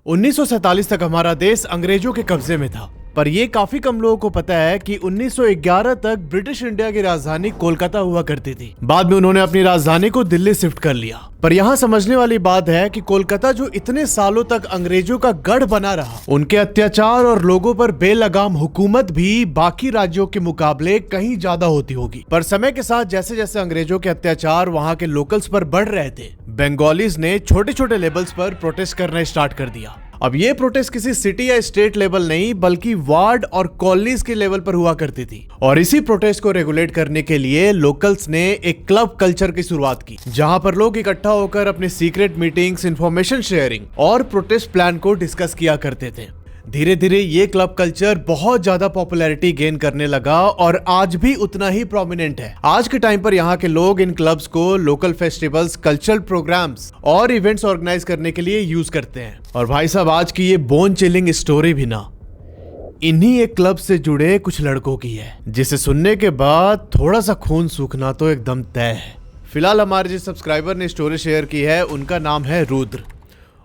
1947 तक हमारा देश अंग्रेजों के कब्जे में था, पर यह काफी कम लोगों को पता है कि 1911 तक ब्रिटिश इंडिया की राजधानी कोलकाता हुआ करती थी। बाद में उन्होंने अपनी राजधानी को दिल्ली शिफ्ट कर लिया। पर यहाँ समझने वाली बात है कि कोलकाता जो इतने सालों तक अंग्रेजों का गढ़ बना रहा, उनके अत्याचार और लोगों पर बेलगाम हुकूमत भी बाकी राज्यों के मुकाबले कहीं ज्यादा होती होगी। पर समय के साथ जैसे जैसे अंग्रेजों के अत्याचार वहाँ के लोकल्स पर बढ़ रहे थे, बंगालीज ने छोटे छोटे लेवल्स पर प्रोटेस्ट करना स्टार्ट कर दिया। अब ये प्रोटेस्ट किसी सिटी या स्टेट लेवल नहीं बल्कि वार्ड और कॉलोनीज के लेवल पर हुआ करती थी। और इसी प्रोटेस्ट को रेगुलेट करने के लिए लोकल्स ने एक क्लब कल्चर की शुरुआत की, जहां पर लोग इकट्ठा होकर अपने सीक्रेट मीटिंग्स, इंफॉर्मेशन शेयरिंग और प्रोटेस्ट प्लान को डिस्कस किया करते थे। धीरे धीरे ये क्लब कल्चर बहुत ज्यादा पॉपुलैरिटी गेन करने लगा और आज भी उतना ही प्रोमिनेंट है। आज के टाइम पर यहाँ के लोग इन क्लब्स को लोकल फेस्टिवल्स, कल्चरल प्रोग्राम्स और इवेंट्स ऑर्गेनाइज करने के लिए यूज करते हैं। और भाई साहब, आज की ये बोन चिलिंग स्टोरी भी ना इन्हीं एक क्लब से जुड़े कुछ लड़कों की है, जिसे सुनने के बाद थोड़ा सा खून सूखना तो एकदम तय है। फिलहाल हमारे जिस सब्सक्राइबर ने स्टोरी शेयर की है उनका नाम है रुद्र,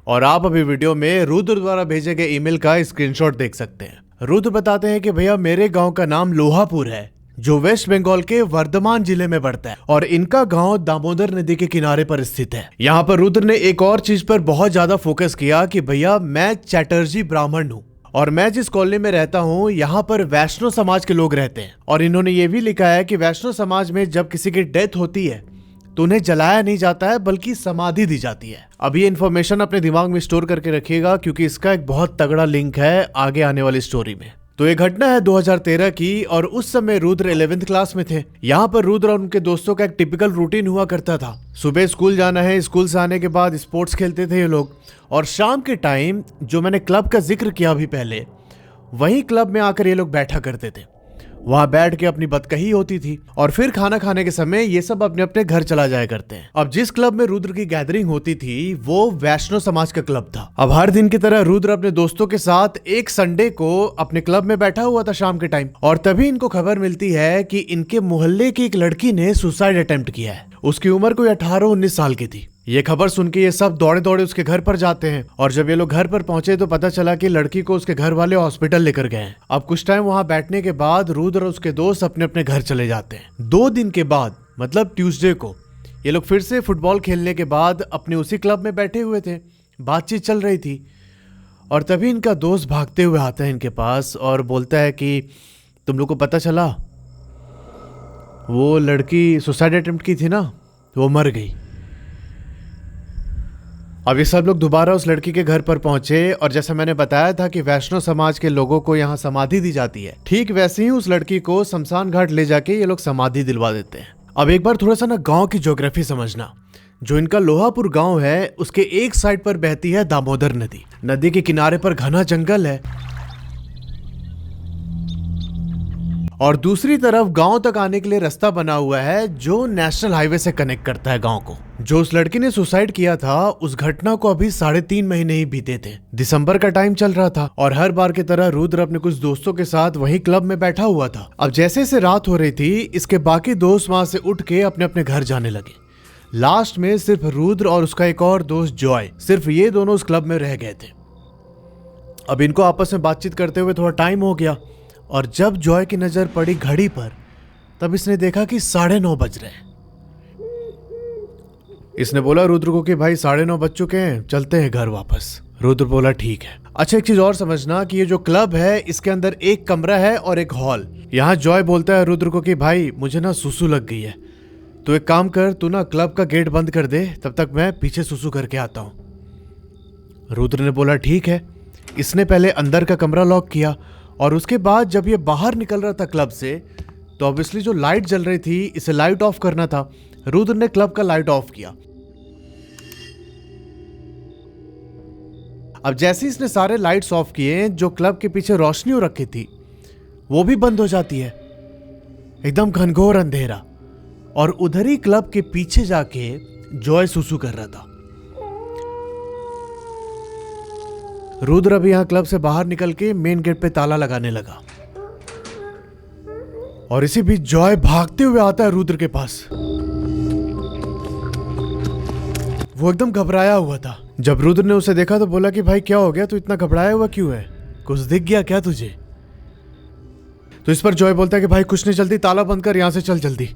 और आप अभी वीडियो में रुद्र द्वारा भेजे गए ईमेल का स्क्रीनशॉट देख सकते हैं। रुद्र बताते हैं कि भैया मेरे गांव का नाम लोहापुर है, जो वेस्ट बंगाल के वर्धमान जिले में पड़ता है, और इनका गांव दामोदर नदी के किनारे पर स्थित है। यहाँ पर रुद्र ने एक और चीज पर बहुत ज्यादा फोकस किया कि भैया मैं चैटर्जी ब्राह्मण हूँ और मैं जिस कॉलोनी में रहता हूँ यहाँ पर वैष्णव समाज के लोग रहते हैं। और इन्होंने ये भी लिखा है कि वैष्णव समाज में जब किसी की डेथ होती है तो उन्हें जलाया नहीं जाता है बल्कि समाधि दी जाती है। अब ये इन्फॉर्मेशन अपने दिमाग में स्टोर करके रखिएगा, क्योंकि इसका एक बहुत तगड़ा लिंक है आगे आने वाली स्टोरी में। तो ये घटना है 2013 की, और उस समय रुद्र 11th क्लास में थे। यहाँ पर रुद्र और उनके दोस्तों का एक टिपिकल रूटीन हुआ करता था। सुबह स्कूल जाना है, स्कूल से आने के बाद स्पोर्ट्स खेलते थे ये लोग, और शाम के टाइम जो मैंने क्लब का जिक्र किया अभी पहले, वही क्लब में आकर ये लोग बैठा करते थे। वहां बैठ के अपनी बतकही होती थी, और फिर खाना खाने के समय ये सब अपने अपने घर चला जाया करते हैं। अब जिस क्लब में रुद्र की गैदरिंग होती थी वो वैष्णव समाज का क्लब था। अब हर दिन की तरह रुद्र अपने दोस्तों के साथ एक संडे को अपने क्लब में बैठा हुआ था शाम के टाइम, और तभी इनको खबर मिलती है कि इनके मोहल्ले की एक लड़की ने सुसाइड अटेम्प्ट किया है। उसकी उम्र कोई 18-19 साल की थी। ये खबर सुन के ये सब दौड़े दौड़े उसके घर पर जाते हैं, और जब ये लोग घर पर पहुंचे तो पता चला कि लड़की को उसके घर वाले हॉस्पिटल लेकर गए हैं। अब कुछ टाइम वहां बैठने के बाद रुद्र और उसके दोस्त अपने अपने घर चले जाते हैं। 2 दिन के बाद मतलब ट्यूसडे को ये लोग फिर से फुटबॉल खेलने के बाद अपने उसी क्लब में बैठे हुए थे, बातचीत चल रही थी, और तभी इनका दोस्त भागते हुए आता है इनके पास और बोलता है कि तुम लोग को पता चला वो लड़की सुसाइड अटेम्प्ट की थी ना, वो मर गई। अब ये सब लोग दोबारा उस लड़की के घर पर पहुंचे, और जैसा मैंने बताया था कि वैष्णव समाज के लोगों को यहाँ समाधि दी जाती है, ठीक वैसे ही उस लड़की को शमशान घाट ले जाके ये लोग समाधि दिलवा देते हैं। अब एक बार थोड़ा सा ना गांव की ज्योग्राफी समझना। जो इनका लोहापुर गांव है उसके एक साइड पर बहती है दामोदर नदी। नदी के किनारे पर घना जंगल है, और दूसरी तरफ गांव तक आने के लिए रास्ता बना हुआ है जो नेशनल हाईवे से कनेक्ट करता है गांव को। जो उस लड़की ने सुसाइड किया था उस घटना को अभी 3.5 महीने ही बीते थे। दिसंबर का टाइम चल रहा था, और हर बार की तरह रुद्र अपने कुछ दोस्तों के साथ वही क्लब में बैठा हुआ था। अब जैसे से रात हो रही थी, इसके बाकी दोस्त वहां से उठ के अपने अपने घर जाने लगे। लास्ट में सिर्फ रुद्र और उसका एक और दोस्त जॉय, सिर्फ ये दोनों उस क्लब में रह गए थे। अब इनको आपस में बातचीत करते हुए थोड़ा टाइम हो गया, और जब जॉय की नजर पड़ी घड़ी पर, तब इसने देखा कि 9:30 बज रहे हैं। इसने बोला रुद्र को कि भाई 9:30 बज चुके हैं, चलते हैं घर वापस। रुद्र बोला ठीक है। अच्छा, एक चीज और समझना कि ये जो क्लब है इसके अंदर एक कमरा है और एक हॉल। यहाँ जॉय बोलता है रुद्र को कि भाई मुझे ना सुसु लग गई है, तो एक काम कर, तू ना क्लब का गेट बंद कर दे, तब तक मैं पीछे सुसु करके आता हूँ। रुद्र ने बोला ठीक है। इसने पहले अंदर का कमरा लॉक किया, और उसके बाद जब ये बाहर निकल रहा था क्लब से, तो ऑब्वियसली जो लाइट जल रही थी इसे लाइट ऑफ करना था। रुद्र ने क्लब का लाइट ऑफ किया। अब जैसे ही इसने सारे लाइट्स ऑफ किए, जो क्लब के पीछे रोशनी हो रखी थी वो भी बंद हो जाती है। एकदम घनघोर अंधेरा, और उधर ही क्लब के पीछे जाके जॉय सुसु कर रहा था। रुद्र अभी यहाँ क्लब से बाहर निकल के मेन गेट पे ताला लगाने लगा, और इसी बीच जॉय भागते हुए आता है रुद्र के पास। वो एकदम घबराया हुआ था, जब रुद्र ने उसे देखा तो बोला कि भाई क्या हो गया, तू इतना घबराया हुआ क्यों है, कुछ दिख गया क्या तुझे? तो इस पर जॉय बोलता है कि भाई कुछ नहीं, जल्दी ताला बंद कर, यहां से चल जल्दी।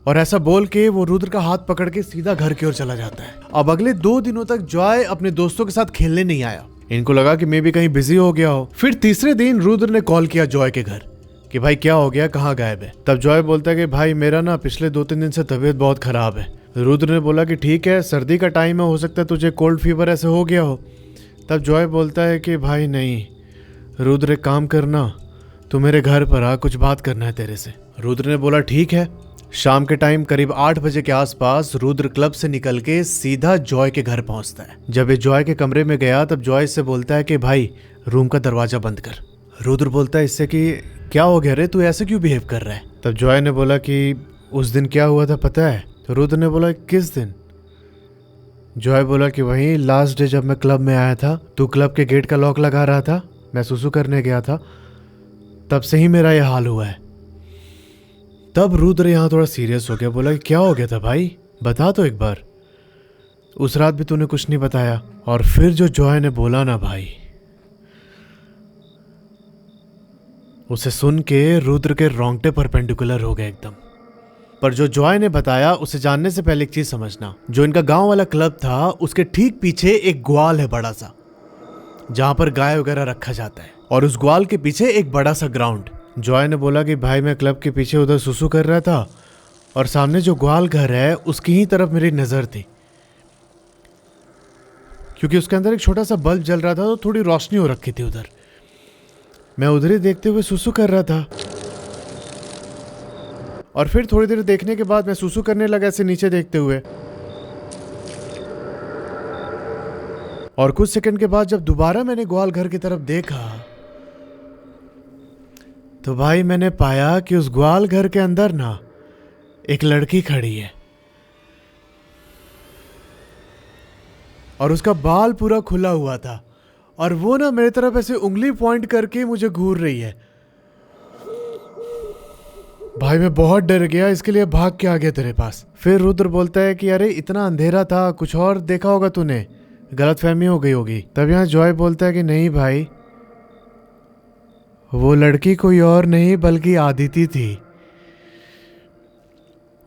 और ऐसा बोल के वो रुद्र का हाथ पकड़ के सीधा घर की ओर चला जाता है। अब अगले 2 दिनों तक जॉय अपने दोस्तों के साथ खेलने नहीं आया। इनको लगा कि मैं भी कहीं बिजी हो गया हो। फिर तीसरे दिन रुद्र ने कॉल किया जॉय के घर कि भाई क्या हो गया, कहाँ गायब है? तब जॉय बोलता है कि भाई मेरा ना पिछले 2-3 दिन से तबीयत बहुत खराब है। रुद्र ने बोला कि ठीक है, सर्दी का टाइम है, हो सकता है तुझे कोल्ड फीवर ऐसे हो गया हो। तब जॉय बोलता है कि भाई नहीं रुद्र, एक काम करना, तू मेरे घर पर आ, कुछ बात करना है तेरे से। रुद्र ने बोला ठीक है। शाम के टाइम करीब 8 बजे के आसपास रुद्र क्लब से निकल के सीधा जॉय के घर पहुंचता है। जब ये जॉय के कमरे में गया तब जॉय से बोलता है कि भाई रूम का दरवाजा बंद कर। रुद्र बोलता है इससे कि क्या हो गया रे, तू ऐसे क्यों बिहेव कर रहा है? तब जॉय ने बोला कि उस दिन क्या हुआ था पता है? तो रुद्र ने बोला किस दिन? जॉय बोला कि वही लास्ट डे जब मैं क्लब में आया था, तू क्लब के गेट का लॉक लगा रहा था, मैं सुसु करने गया था, तब से ही मेरा यह हाल हुआ है। तब रुद्र यहाँ थोड़ा सीरियस हो गया, बोला कि क्या हो गया था भाई, बता तो एक बार, उस रात भी तूने कुछ नहीं बताया। और फिर जो जॉय ने बोला ना भाई, उसे सुन के रुद्र के रोंगटे परपेंडिकुलर हो गए एकदम। पर जो जॉय ने बताया उसे जानने से पहले एक चीज समझना, जो इनका गांव वाला क्लब था उसके ठीक पीछे एक ग्वाल है बड़ा सा, जहां पर गाय वगैरह रखा जाता है, और उस ग्वाल के पीछे एक बड़ा सा ग्राउंड। जॉय ने बोला कि भाई मैं क्लब के पीछे उधर सुसु कर रहा था और सामने जो ग्वाल घर है उसकी ही तरफ मेरी नजर थी, क्योंकि उसके अंदर एक छोटा सा बल्ब जल रहा था तो थोड़ी रोशनी हो रखी थी उधर। मैं उधर ही देखते हुए सुसु कर रहा था, और फिर थोड़ी देर देखने के बाद मैं सुसु करने लगा ऐसे नीचे देखते हुए, और कुछ सेकंड के बाद जब दोबारा मैंने ग्वाल घर की तरफ देखा तो भाई मैंने पाया कि उस ग्वाल घर के अंदर ना एक लड़की खड़ी है, और उसका बाल पूरा खुला हुआ था, और वो ना मेरी तरफ ऐसे उंगली पॉइंट करके मुझे घूर रही है। भाई मैं बहुत डर गया, इसके लिए भाग के आ गया तेरे पास। फिर रुद्र बोलता है कि अरे इतना अंधेरा था, कुछ और देखा होगा तूने, गलतफहमी हो गई होगी। तब यहाँ जॉय बोलता है कि नहीं भाई, वो लड़की कोई और नहीं बल्कि आदिति थी,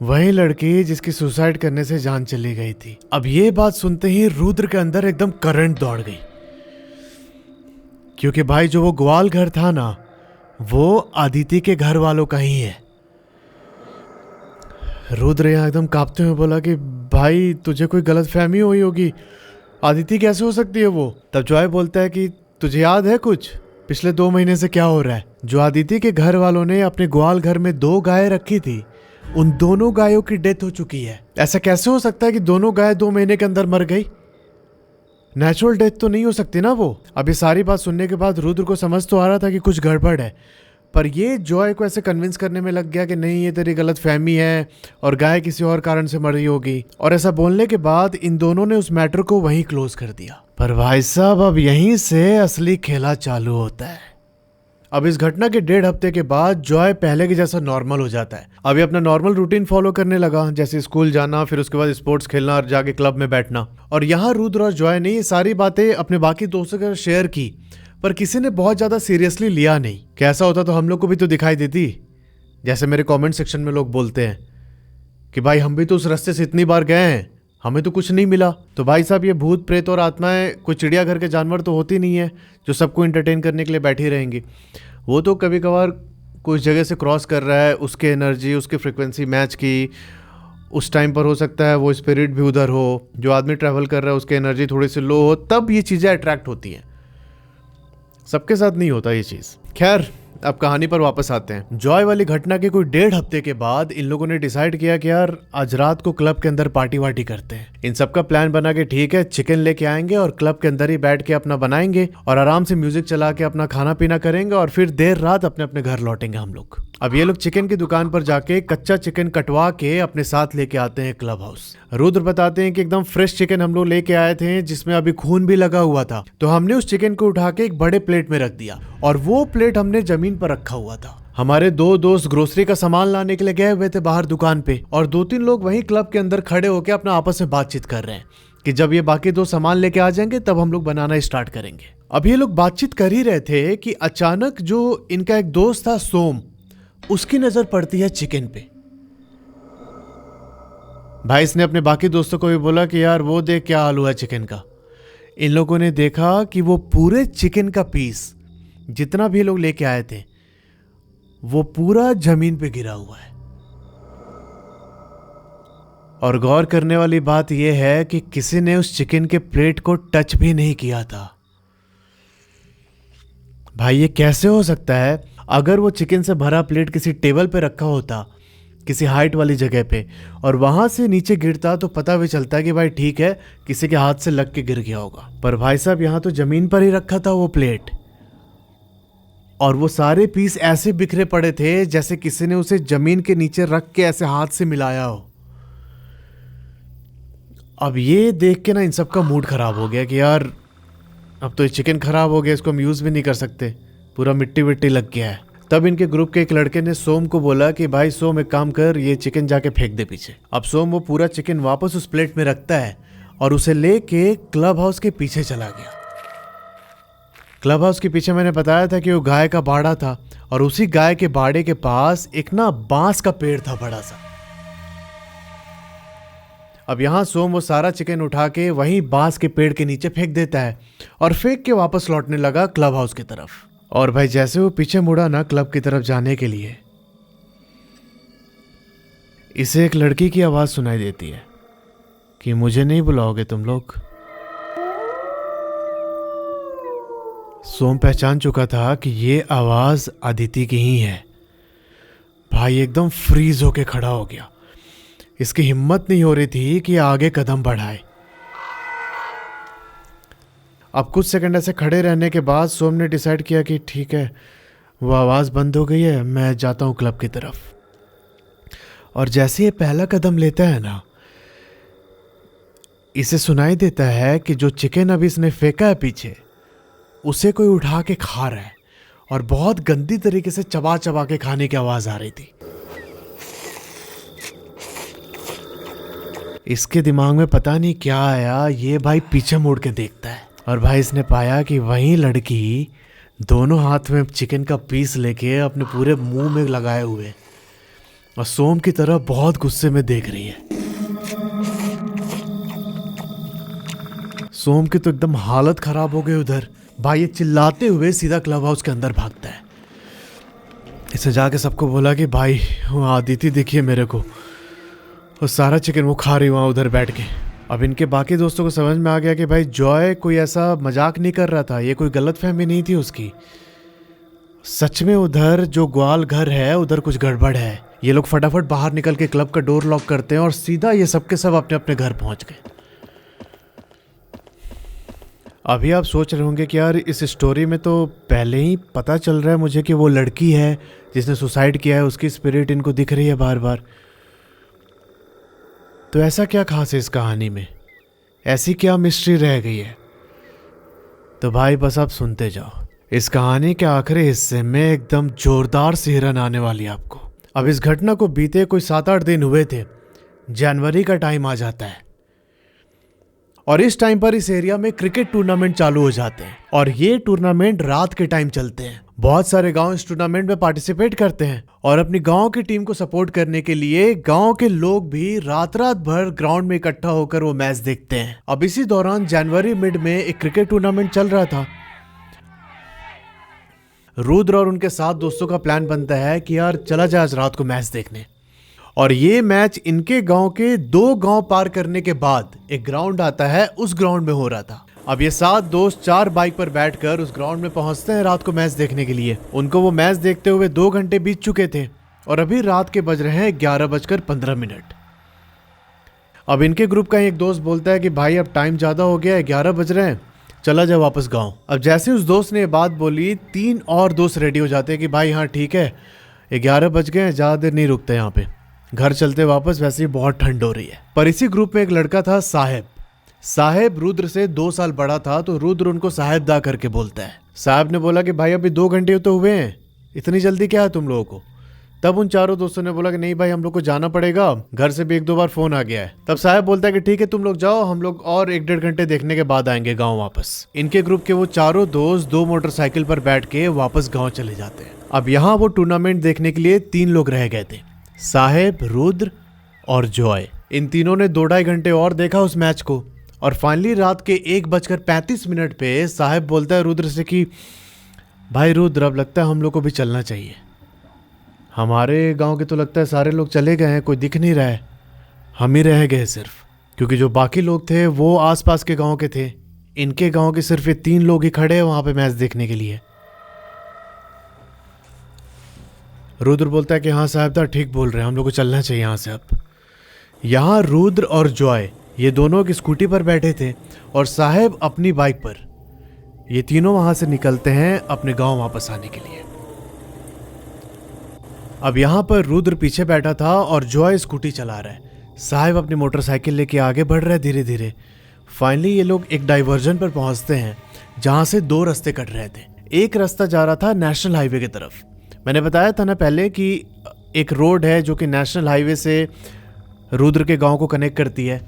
वही लड़की जिसकी सुसाइड करने से जान चली गई थी। अब ये बात सुनते ही रुद्र के अंदर एकदम करंट दौड़ गई, क्योंकि भाई जो वो ग्वाल घर था ना वो आदिति के घर वालों का ही है। रुद्र यहाँ एकदम कांपते हुए बोला कि भाई तुझे कोई गलतफहमी हुई होगी, आदिति कैसे हो सकती है वो? तब जॉय बोलता है कि तुझे याद है कुछ पिछले 2 महीने से क्या हो रहा है? जो आदिति के घर वालों ने अपने ग्वाल घर में 2 गायें रखी थी, उन दोनों गायों की डेथ हो चुकी है। ऐसा कैसे हो सकता है कि दोनों गाय 2 महीने के अंदर मर गई? नेचुरल डेथ तो नहीं हो सकती ना वो। अब ये सारी बात सुनने के बाद रुद्र को समझ तो आ रहा था कि कुछ गड़बड़ है, पर ये जॉय को ऐसे कन्विंस करने में लग गया कि नहीं ये तेरी गलत फहमी है और गाय किसी और कारण से मर रही होगी। और ऐसा बोलने के बाद इन दोनों ने उस मैटर को वहीं क्लोज कर दिया। पर भाई साहब अब यहीं से असली खेला चालू होता है। अब इस घटना के 1.5 हफ्ते के बाद जॉय पहले के जैसा नॉर्मल हो जाता है। अब ये अपना नॉर्मल रूटीन फॉलो करने लगा, जैसे स्कूल जाना, फिर उसके बाद स्पोर्ट्स खेलना और जाके क्लब में बैठना। और यहाँ रुद्र और जॉय ने ये सारी बातें अपने बाकी दोस्तों के साथ शेयर की, पर किसी ने बहुत ज्यादा सीरियसली लिया नहीं। कैसा होता तो हम लोग को भी तो दिखाई देती, जैसे मेरे कमेंट सेक्शन में लोग बोलते हैं कि भाई हम भी तो उस रास्ते से इतनी बार गए हैं, हमें तो कुछ नहीं मिला। तो भाई साहब ये भूत प्रेत और आत्माएं कोई चिड़ियाघर के जानवर तो होती नहीं है जो सबको इंटरटेन करने के लिए बैठी रहेंगी। वो तो कभी कभार कुछ जगह से क्रॉस कर रहा है, उसके एनर्जी उसकी फ्रिक्वेंसी मैच की, उस टाइम पर हो सकता है वो स्पिरिट भी उधर हो, जो आदमी ट्रैवल कर रहा है उसकी एनर्जी थोड़ी सी लो हो, तब ये चीज़ें अट्रैक्ट होती हैं। सबके साथ नहीं होता ये चीज़। खैर अब कहानी पर वापस आते हैं। जॉय वाली घटना के कोई 1.5 हफ्ते के बाद इन लोगों ने डिसाइड किया कि यार आज रात को क्लब के अंदर पार्टी वार्टी करते हैं। इन सबका प्लान बना के ठीक है चिकन लेके आएंगे और क्लब के अंदर ही बैठ के अपना बनाएंगे और आराम से म्यूजिक चला के अपना खाना पीना करेंगे और फिर देर रात अपने अपने घर लौटेंगे हम लोग। अब ये लोग चिकन की दुकान पर जाके कच्चा चिकन कटवा के अपने साथ लेके आते हैं क्लब हाउस। रुद्र बताते हैं कि एकदम फ्रेश चिकन हम लोग लेके आए थे जिसमें अभी खून भी लगा हुआ था। तो हमने उस चिकन को उठा के एक बड़े प्लेट में रख दिया और वो प्लेट हमने जमीन पर रखा हुआ था। हमारे 2 दोस्त ग्रोसरी का सामान लाने के लिए गए हुए थे बाहर दुकान पे और 2-3 लोग वहीं क्लब के अंदर खड़े होकर अपना आपस में बातचीत कर रहे हैं कि जब ये बाकी दो सामान लेके आ जाएंगे तब हम लोग बनाना स्टार्ट करेंगे। अब ये लोग बातचीत कर ही रहे थे कि अचानक जो इनका एक दोस्त था सोम, उसकी नजर पड़ती है चिकन पे। भाई इसने अपने बाकी दोस्तों को भी बोला कि यार वो देख क्या हाल हुआ चिकन का। इन लोगों ने देखा कि वो पूरे चिकन का पीस जितना भी लोग लेके आए थे वो पूरा जमीन पे गिरा हुआ है। और गौर करने वाली बात यह है कि किसी ने उस चिकन के प्लेट को टच भी नहीं किया था। भाई ये कैसे हो सकता है? अगर वो चिकन से भरा प्लेट किसी टेबल पे रखा होता किसी हाइट वाली जगह पे और वहां से नीचे गिरता तो पता भी चलता कि भाई ठीक है किसी के हाथ से लग के गिर गया होगा। पर भाई साहब यहां तो जमीन पर ही रखा था वो प्लेट, और वो सारे पीस ऐसे बिखरे पड़े थे जैसे किसी ने उसे जमीन के नीचे रख के ऐसे हाथ से मिलाया हो। अब ये देख के ना इन सबका मूड खराब हो गया कि यार अब तो ये चिकन खराब हो गया, इसको हम यूज भी नहीं कर सकते, पूरा मिट्टी विट्टी लग गया है। तब इनके ग्रुप के एक लड़के ने सोम को बोला कि भाई सोम एक काम कर, ये चिकन जाके फेंक दे पीछे। अब सोम वो पूरा चिकन वापस उस प्लेट में रखता है और उसे लेके क्लब हाउस के पीछे चला गया। क्लब हाउस के पीछे मैंने बताया था कि वो गाय का बाड़ा था और उसी गाय के बाड़े के पास एक ना बांस का पेड़ था बड़ा सा। अब यहां सोम वो सारा चिकन उठा के वहीं बांस के पेड़ के नीचे फेंक देता है और फेंक के वापस लौटने लगा क्लब हाउस की तरफ। और भाई जैसे वो पीछे मुड़ा ना क्लब की तरफ जाने के लिए, इसे एक लड़की की आवाज सुनाई देती है कि मुझे नहीं बुलाओगे तुम लोग। सोम पहचान चुका था कि ये आवाज अदिति की ही है। भाई एकदम फ्रीज होके खड़ा हो गया, इसकी हिम्मत नहीं हो रही थी कि आगे कदम बढ़ाए। अब कुछ सेकंड ऐसे खड़े रहने के बाद सोम ने डिसाइड किया कि ठीक है वो आवाज़ बंद हो गई है, मैं जाता हूँ क्लब की तरफ। और जैसे ये पहला कदम लेता है ना, इसे सुनाई देता है कि जो चिकन अभी इसने फेंका है पीछे उसे कोई उठा के खा रहा है और बहुत गंदी तरीके से चबा चबा के खाने की आवाज़ आ रही थी। इसके दिमाग में पता नहीं क्या आया, ये भाई पीछे मुड़ के देखता है और भाई इसने पाया कि वही लड़की दोनों हाथ में चिकन का पीस लेके अपने पूरे मुंह में लगाए हुए और सोम की तरफ बहुत गुस्से में देख रही है। सोम की तो एकदम हालत खराब हो गई उधर। भाई ये चिल्लाते हुए सीधा क्लब हाउस के अंदर भागता है। इसे जाके सबको बोला कि भाई वहाँ अदिति देखिए मेरे को, और सारा चिकन वो खा रही वहाँ उधर बैठ के। अब इनके बाकी दोस्तों को समझ में आ गया कि भाई जॉय कोई ऐसा मजाक नहीं कर रहा था, ये कोई गलतफहमी नहीं थी उसकी, सच में उधर जो ग्वाल घर है उधर कुछ गड़बड़ है। ये लोग फटाफट बाहर निकल के क्लब का डोर लॉक करते हैं और सीधा ये सब के सब अपने अपने घर पहुंच गए। अभी आप सोच रहे होंगे कि यार इस स्टोरी में तो पहले ही पता चल रहा है मुझे कि वो लड़की है जिसने सुसाइड किया है, उसकी स्पिरिट इनको दिख रही है बार बार। तो ऐसा क्या खास है इस कहानी में, ऐसी क्या मिस्ट्री रह गई है? तो भाई बस आप सुनते जाओ। इस कहानी के आखिरी हिस्से में एकदम जोरदार सिहरन आने वाली है आपको। अब इस घटना को बीते कोई 7-8 दिन हुए थे। जनवरी का टाइम आ जाता है और इस टाइम पर इस एरिया में क्रिकेट टूर्नामेंट चालू हो जाते हैं और ये टूर्नामेंट रात के टाइम चलते हैं। बहुत सारे गांव इस टूर्नामेंट में पार्टिसिपेट करते हैं और अपनी गांव की टीम को सपोर्ट करने के लिए गांव के लोग भी रात रात भर ग्राउंड में इकट्ठा होकर वो मैच देखते हैं। अब इसी दौरान जनवरी मिड में एक क्रिकेट टूर्नामेंट चल रहा था। रुद्र और उनके 7 दोस्तों का प्लान बनता है कि यार चला जाए आज रात को मैच देखने। और ये मैच इनके गांव के 2 गांव पार करने के बाद एक ग्राउंड आता है, उस ग्राउंड में हो रहा था। अब ये 7 दोस्त 4 बाइक पर बैठकर उस ग्राउंड में पहुंचते हैं रात को मैच देखने के लिए। उनको वो मैच देखते हुए 2 घंटे बीत चुके थे और अभी रात के बज रहे हैं 11:15। अब इनके ग्रुप का एक दोस्त बोलता है कि भाई अब टाइम ज्यादा हो गया है, 11 बज रहे हैं, चला जाए वापस गाँव। अब जैसे उस दोस्त ने ये बात बोली 3 और दोस्त रेडी हो जाते हैं कि भाई हाँ ठीक है 11 बज गए हैं, ज्यादा देर नहीं रुकते यहाँ पे, घर चलते वापस, वैसे ही बहुत ठंड हो रही है। पर इसी ग्रुप में एक लड़का था साहेब। साहेब रुद्र से 2 साल बड़ा था तो रुद्र उनको साहेब दा करके बोलता है। साहब ने बोला कि भाई अभी 2 घंटे तो हुए हैं, इतनी जल्दी क्या है तुम लोगों को, तब उन चारों दोस्तों ने बोला कि नहीं भाई, हम लोग को जाना पड़ेगा, घर से भी 1-2 बार फोन आ गया है। तब साहब बोलता है कि ठीक है तुम लोग जाओ, हम लोग और 1-1.5 घंटे देखने के बाद आएंगे गाँव वापस। इनके ग्रुप के वो चारों दोस्त 2 मोटरसाइकिल पर बैठ के वापस गाँव चले जाते हैं। अब यहाँ वो टूर्नामेंट देखने के लिए 3 लोग रह गए थे, साहेब, रुद्र और जॉय। इन तीनों ने 2-2.5 घंटे और देखा उस मैच को, और फाइनली रात के 1:35 पे साहेब बोलता है रुद्र से कि भाई रुद्र, अब लगता है हम लोग को भी चलना चाहिए। हमारे गांव के तो लगता है सारे लोग चले गए हैं, कोई दिख नहीं रहा है, हम ही रह गए सिर्फ, क्योंकि जो बाकी लोग थे वो आसपास के गांव के थे। इनके गांव के सिर्फ ये 3 लोग ही खड़े हैं वहां पे मैच देखने के लिए। रुद्र बोलता है कि हाँ साहब ठीक बोल रहे हैं, हम लोग को चलना चाहिए यहाँ से। अब यहाँ रुद्र और जॉय ये दोनों की स्कूटी पर बैठे थे और साहेब अपनी बाइक पर। ये तीनों वहां से निकलते हैं अपने गांव वापस आने के लिए। अब यहाँ पर रुद्र पीछे बैठा था और जॉय स्कूटी चला रहा है। साहेब अपनी मोटरसाइकिल लेके आगे बढ़ रहे धीरे धीरे। फाइनली ये लोग एक डाइवर्जन पर पहुंचते हैं जहां से 2 रास्ते कट रहे थे। एक रास्ता जा रहा था नेशनल हाईवे की तरफ। मैंने बताया था ना पहले कि एक रोड है जो कि नेशनल हाईवे से रुद्र के गांव को कनेक्ट करती है,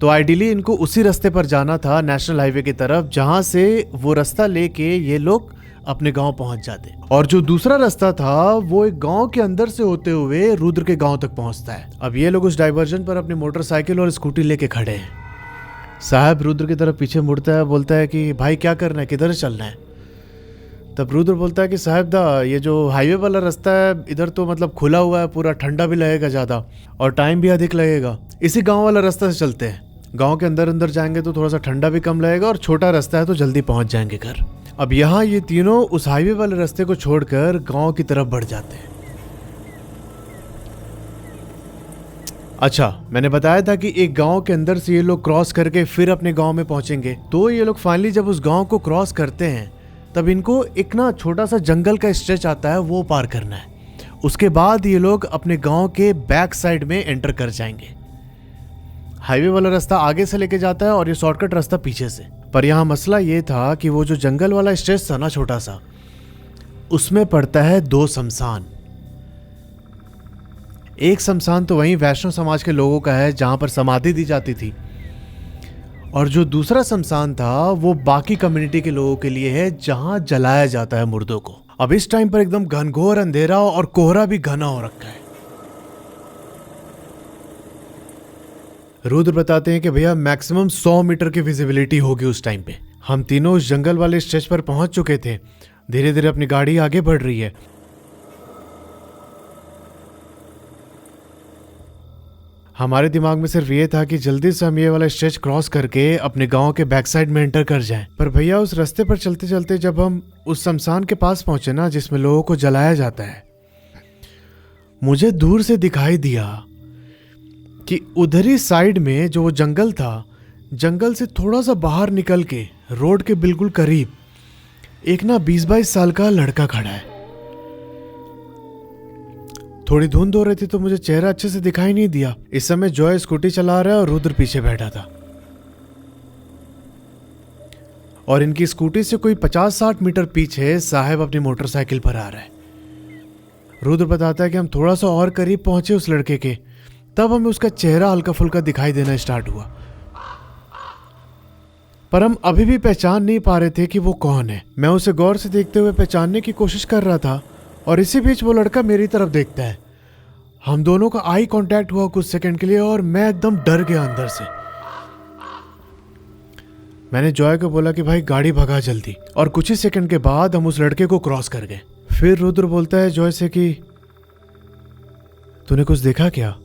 तो आइडियली इनको उसी रास्ते पर जाना था नेशनल हाईवे की तरफ, जहां से वो रास्ता लेके ये लोग अपने गांव पहुंच जाते। और जो दूसरा रास्ता था वो एक गांव के अंदर से होते हुए रुद्र के गांव तक पहुंचता है। अब ये लोग उस डाइवर्जन पर अपनी मोटरसाइकिल और स्कूटी लेके खड़े हैं। साहब रुद्र की तरफ पीछे मुड़ता है, बोलता है कि भाई क्या करना है, किधर चलना है। तब रुद्र बोलता है कि साहब ये जो हाईवे वाला रास्ता है इधर तो मतलब खुला हुआ है पूरा, ठंडा भी लगेगा ज़्यादा और टाइम भी अधिक लगेगा। इसी गांव वाला रास्ता से चलते हैं, गांव के अंदर अंदर जाएंगे तो थोड़ा सा ठंडा भी कम लगेगा और छोटा रास्ता है तो जल्दी पहुंच जाएंगे घर। अब यहाँ ये तीनों उस हाईवे वाले रास्ते को छोड़कर गांव की तरफ बढ़ जाते हैं। अच्छा, मैंने बताया था कि एक गांव के अंदर से ये लोग क्रॉस करके फिर अपने गांव में पहुंचेंगे। तो ये लोग फाइनली जब उस गांव को क्रॉस करते हैं तब इनको एक ना छोटा सा जंगल का स्ट्रेच आता है, वो पार करना है। उसके बाद ये लोग अपने गांव के बैक साइड में एंटर कर जाएंगे। हाईवे वाला रास्ता आगे से लेके जाता है और ये शॉर्टकट रास्ता पीछे से। पर यहाँ मसला ये था कि वो जो जंगल वाला स्ट्रेच था ना छोटा सा, उसमें पड़ता है 2 शमशान। एक शमशान तो वहीं वैष्णव समाज के लोगों का है जहां पर समाधि दी जाती थी, और जो दूसरा शमशान था वो बाकी कम्युनिटी के लोगों के लिए है जहां जलाया जाता है मुर्दों को। अब इस टाइम पर एकदम घनघोर अंधेरा और कोहरा भी घना हो रखा है। रुद्र बताते हैं कि भैया मैक्सिमम 100 मीटर की विजिबिलिटी होगी उस टाइम पे। हम तीनों उस जंगल वाले स्ट्रेच पर पहुंच चुके थे। धीरे धीरे अपनी गाड़ी आगे बढ़ रही है। हमारे दिमाग में सिर्फ ये था कि जल्दी से हम ये वाला स्ट्रेच क्रॉस करके अपने गांव के बैक साइड में एंटर कर जाएं। पर भैया उस रास्ते पर चलते चलते जब हम उस शमशान के पास पहुंचे ना जिसमें लोगों को जलाया जाता है, मुझे दूर से दिखाई दिया कि उधरी साइड में जो वो जंगल था, जंगल से थोड़ा सा बाहर निकल के रोड के बिल्कुल करीब एक ना 20-22 साल का लड़का खड़ा है। थोड़ी धुंध हो रही थी तो मुझे चेहरा अच्छे से दिखाई नहीं दिया। इस समय जॉय स्कूटी चला रहा है और रुद्र पीछे बैठा था, और इनकी स्कूटी से कोई 50-60 मीटर पीछे साहब अपनी मोटरसाइकिल पर आ रहा है। रुद्र बताता है कि हम थोड़ा सा और करीब पहुंचे उस लड़के के, तब हमें उसका चेहरा हल्का फुल्का दिखाई देना स्टार्ट हुआ, पर हम अभी भी पहचान नहीं पा रहे थे कि वो कौन है। मैं उसे गौर से देखते हुए पहचानने की कोशिश कर रहा था, और इसी बीच वो लड़का मेरी तरफ देखता है। हम दोनों का आई कांटेक्ट हुआ कुछ सेकंड के लिए और मैं एकदम डर गया अंदर से। मैंने जॉय को बोला कि भाई गाड़ी भगा जल्दी, और कुछ ही सेकंड के बाद हम उस लड़के को क्रॉस कर गए। फिर रुद्र बोलता है जॉय से कि तूने कुछ देखा क्या?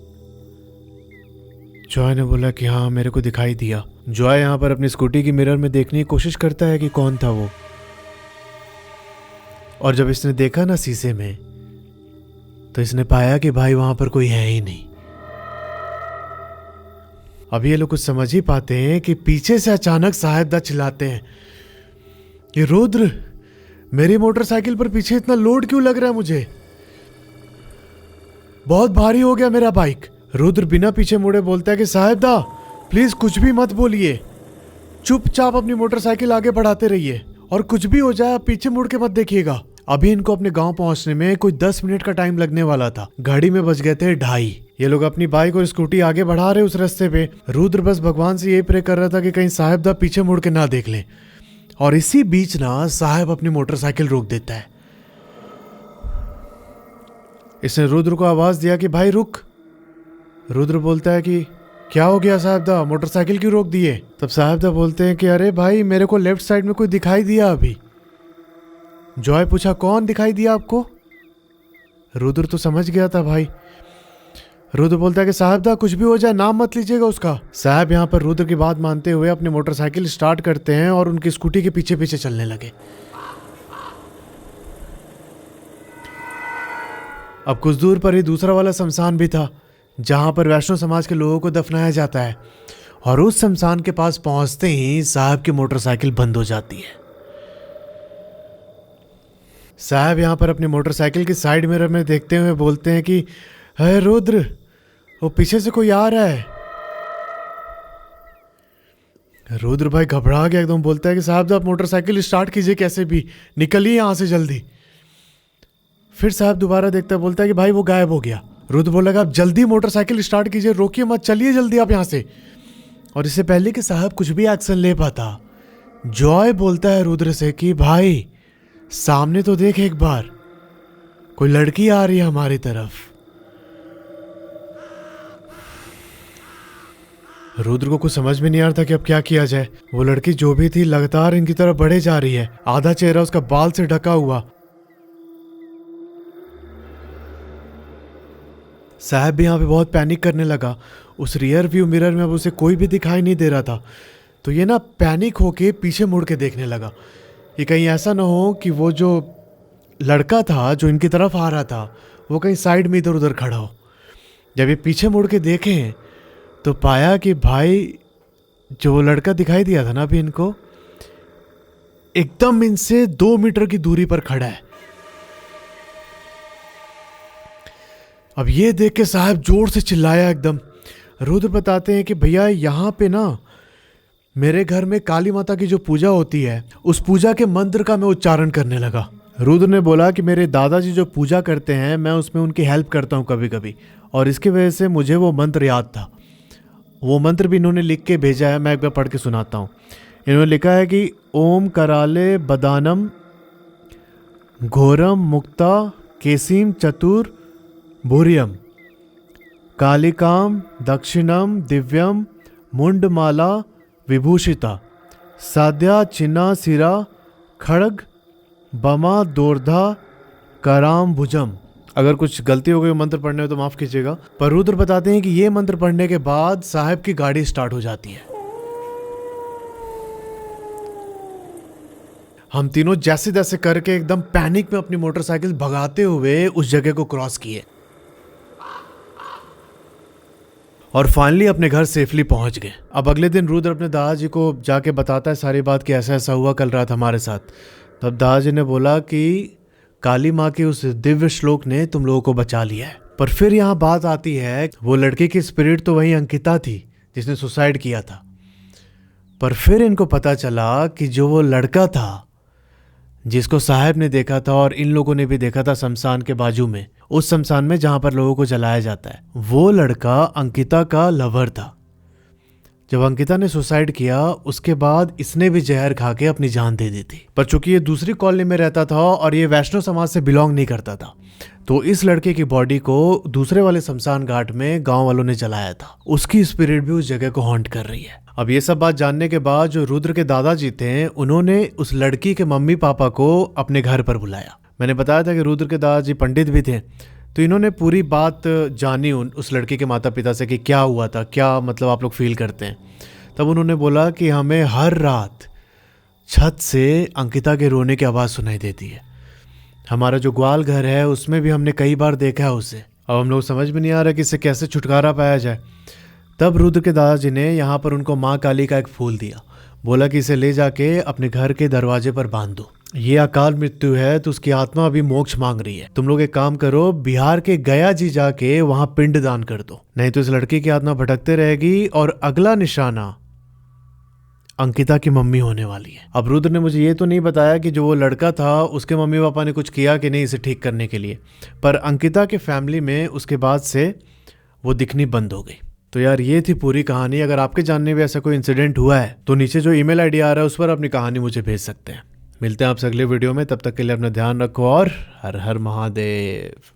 जॉय ने बोला कि हाँ मेरे को दिखाई दिया। जॉय यहाँ पर अपनी स्कूटी की मिरर में देखने की कोशिश करता है कि कौन था वो, और जब इसने देखा ना शीशे में तो इसने पाया कि भाई वहां पर कोई है ही नहीं। अब ये लोग कुछ समझ ही पाते हैं कि पीछे से अचानक साहेबदा चिल्लाते हैं कि रुद्र, मेरी मोटरसाइकिल पर पीछे इतना लोड क्यों लग रहा है, मुझे बहुत भारी हो गया मेरा बाइक। रुद्र बिना पीछे मुड़े बोलता है कि साहेबदा प्लीज कुछ भी मत बोलिए, चुपचाप अपनी मोटरसाइकिल आगे बढ़ाते रहिए, और कुछ भी हो जाए आप पीछे मुड़ के मत देखिएगा। अभी इनको अपने गांव पहुंचने में कोई 10 मिनट का टाइम लगने वाला था। घड़ी में बज गए थे 2:30। ये लोग अपनी बाइक और स्कूटी आगे बढ़ा रहे उस रास्ते पे। रुद्र बस भगवान से यही प्रे कर रहा था कि कहीं साहेबदा पीछे मुड़ के ना देख लें। और इसी बीच ना साहब अपनी मोटरसाइकिल रोक देता है। इसने रुद्र को आवाज दिया कि भाई रुक। रुद्र बोलता है कि क्या हो गया साहेबदा, मोटरसाइकिल क्यों रोक दिए? तब साहेबदा बोलते हैं कि अरे भाई मेरे को लेफ्ट साइड में कोई दिखाई दिया अभी। जॉय पूछा कौन दिखाई दिया आपको? रुद्र तो समझ गया था भाई। रुद्र बोलता है कि साहेबदा कुछ भी हो जाए नाम मत लीजिएगा उसका। साहब यहाँ पर रुद्र की बात मानते हुए अपनी मोटरसाइकिल स्टार्ट करते हैं और उनकी स्कूटी के पीछे पीछे चलने लगे। अब कुछ दूर पर ही दूसरा वाला शमशान भी था जहां पर वैष्णव समाज के लोगों को दफनाया जाता है। और उस शमशान के पास पहुंचते ही साहब की मोटरसाइकिल बंद हो जाती है। साहब यहां पर अपनी मोटरसाइकिल की साइड मिरर में देखते हुए बोलते हैं कि है रुद्र, वो पीछे से कोई आ रहा है। रुद्र भाई घबरा गया एकदम। बोलता है कि साहब आप मोटरसाइकिल स्टार्ट कीजिए, कैसे भी निकलिए यहां से जल्दी। फिर साहब दोबारा देखता है, बोलता है कि भाई वो गायब हो गया। रुद्र बोलेगा आप जल्दी मोटरसाइकिल स्टार्ट कीजिए, रोकिए मत, चलिए जल्दी आप यहां से। और इससे पहले कि साहब कुछ भी एक्शन ले पाता, जॉय बोलता है रुद्र से कि भाई सामने तो देख एक बार, कोई लड़की आ रही है हमारी तरफ। रुद्र को कुछ समझ में नहीं आ रहा था कि अब क्या किया जाए। वो लड़की जो भी थी लगातार इनकी तरफ बढ़े जा रही है। आधा चेहरा उसका बाल से ढका हुआ। साहब भी यहाँ पे बहुत पैनिक करने लगा। उस रियर व्यू मिरर में अब उसे कोई भी दिखाई नहीं दे रहा था। तो ये ना पैनिक होके पीछे मुड़ के देखने लगा कि कहीं ऐसा ना हो कि वो जो लड़का था जो इनकी तरफ आ रहा था वो कहीं साइड में इधर उधर खड़ा हो। जब ये पीछे मुड़ के देखें तो पाया कि भाई जो लड़का दिखाई दिया था ना अभी इनको, एकदम इनसे 2 मीटर की दूरी पर खड़ा है। अब ये देख के साहब जोर से चिल्लाया एकदम। रुद्र बताते हैं कि भैया यहाँ पे ना मेरे घर में काली माता की जो पूजा होती है उस पूजा के मंत्र का मैं उच्चारण करने लगा। रुद्र ने बोला कि मेरे दादाजी जो पूजा करते हैं मैं उसमें उनकी हेल्प करता हूँ कभी कभी, और इसकी वजह से मुझे वो मंत्र याद था। वो मंत्र भी इन्होंने लिख के भेजा है, मैं एक बार पढ़ के सुनाता हूँ। इन्होंने लिखा है कि ओम कराले बदानम घोरम मुक्ता केसीम चतुर भूरियम कालिकाम दक्षिणम दिव्यम मुंडमाला विभूषिता साध्या चिन्ना सिरा खड़ग बमा दोर्धा कराम भुजम। अगर कुछ गलती हो गई मंत्र पढ़ने में तो माफ कीजिएगा। पर रुद्र बताते हैं कि ये मंत्र पढ़ने के बाद साहब की गाड़ी स्टार्ट हो जाती है। हम तीनों जैसे तैसे करके एकदम पैनिक में अपनी मोटरसाइकिल भगाते हुए उस जगह को क्रॉस किए और फाइनली अपने घर सेफली पहुंच गए। अब अगले दिन रुद्र अपने दादाजी को जाके बताता है सारी बात कि ऐसा ऐसा हुआ कल रात हमारे साथ। तब दादाजी ने बोला कि काली माँ के उस दिव्य श्लोक ने तुम लोगों को बचा लिया है। पर फिर यहाँ बात आती है, वो लड़की की स्पिरिट तो वही अंकिता थी जिसने सुसाइड किया था। पर फिर इनको पता चला कि जो वो लड़का था जिसको साहब ने देखा था और इन लोगों ने भी देखा था शमशान के बाजू में, उस शमशान में जहां पर लोगों को जलाया जाता है, वो लड़का अंकिता का लवर था। जब अंकिता ने सुसाइड किया उसके बाद इसने भी जहर खा के अपनी जान दे दी थी। पर चूंकि ये दूसरी कॉलोनी में रहता था और ये वैष्णव समाज से बिलोंग नहीं करता था, तो इस लड़के की बॉडी को दूसरे वाले शमशान घाट में गांव वालों ने जलाया था। उसकी स्पिरिट भी उस जगह को हॉन्ट कर रही है। अब ये सब बात जानने के बाद जो रुद्र के दादाजी थे उन्होंने उस लड़की के मम्मी पापा को अपने घर पर बुलाया। मैंने बताया था कि रुद्र के दादाजी पंडित भी थे, तो इन्होंने पूरी बात जानी उस लड़की के माता पिता से कि क्या हुआ था, क्या मतलब आप लोग फील करते हैं। तब उन्होंने बोला कि हमें हर रात छत से अंकिता के रोने की आवाज़ सुनाई देती है। हमारा जो ग्वाल घर है उसमें भी हमने कई बार देखा है उसे। अब हम लोग समझ में नहीं आ रहा कि इससे कैसे छुटकारा पाया जाए। तब रुद्र के दादाजी ने यहाँ पर उनको माँ काली का एक फूल दिया। बोला कि इसे ले जाके अपने घर के दरवाजे पर बांध दो। ये अकाल मृत्यु है तो उसकी आत्मा अभी मोक्ष मांग रही है। तुम लोग एक काम करो, बिहार के गया जी जाके वहां पिंड दान कर दो, नहीं तो इस लड़की की आत्मा भटकते रहेगी और अगला निशाना अंकिता की मम्मी होने वाली है। अब रुद्र ने मुझे ये तो नहीं बताया कि जो वो लड़का था उसके मम्मी पापा ने कुछ किया कि नहीं इसे ठीक करने के लिए, पर अंकिता के फैमिली में उसके बाद से वो दिखनी बंद हो गई। तो यार ये थी पूरी कहानी। अगर आपके जानने में ऐसा कोई इंसिडेंट हुआ है तो नीचे जो ईमेल आईडी आ रहा है उस पर अपनी कहानी मुझे भेज सकते हैं। मिलते हैं आपसे अगले वीडियो में, तब तक के लिए अपना ध्यान रखो और हर हर महादेव।